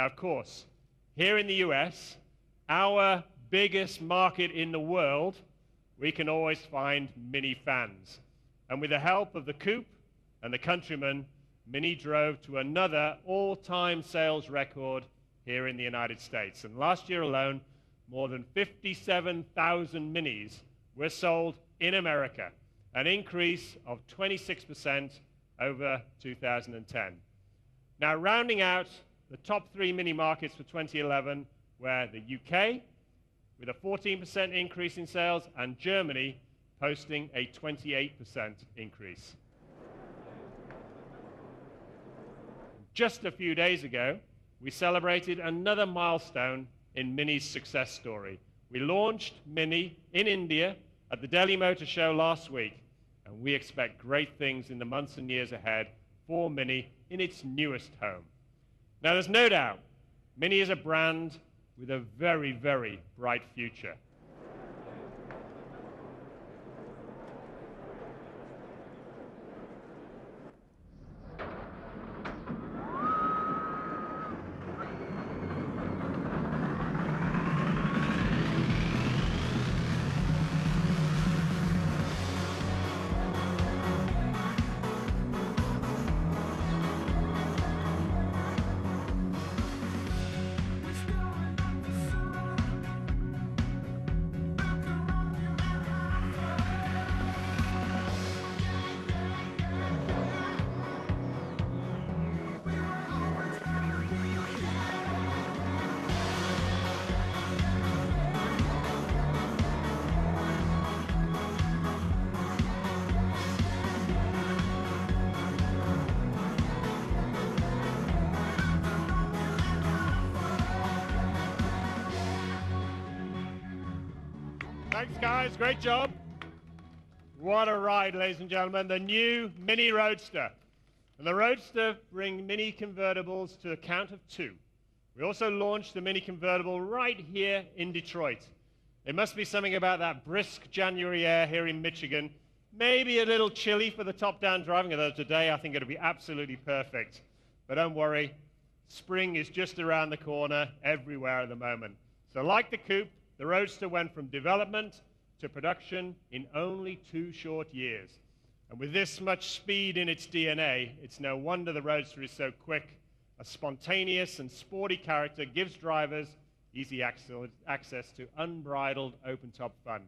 Now, of course, here in the US, our biggest market in the world, we can always find Mini fans. And with the help of the Coupe and the Countryman, Mini drove to another all-time sales record here in the United States. And last year alone, more than 57,000 Minis were sold in America, an increase of 26% over 2010. Now, rounding out the top 3 Mini markets for 2011 were the UK, with a 14% increase in sales, and Germany posting a 28% increase. Just a few days ago, we celebrated another milestone in Mini's success story. We launched Mini in India at the Delhi Motor Show last week, and we expect great things in the months and years ahead for Mini in its newest home. Now, there's no doubt, Mini is a brand with a very, very bright future. Thanks, guys. Great job. What a ride, ladies and gentlemen. The new Mini Roadster. And the Roadster brings Mini convertibles to a count of 2. We also launched the Mini convertible right here in Detroit. It must be something about that brisk January air here in Michigan. Maybe a little chilly for the top-down driving, although today I think it'll be absolutely perfect. But don't worry, spring is just around the corner everywhere at the moment. So like the Coupe, the Roadster went from development to production in only 2 short years. And with this much speed in its DNA, it's no wonder the Roadster is so quick. A spontaneous and sporty character gives drivers easy access to unbridled open-top fun.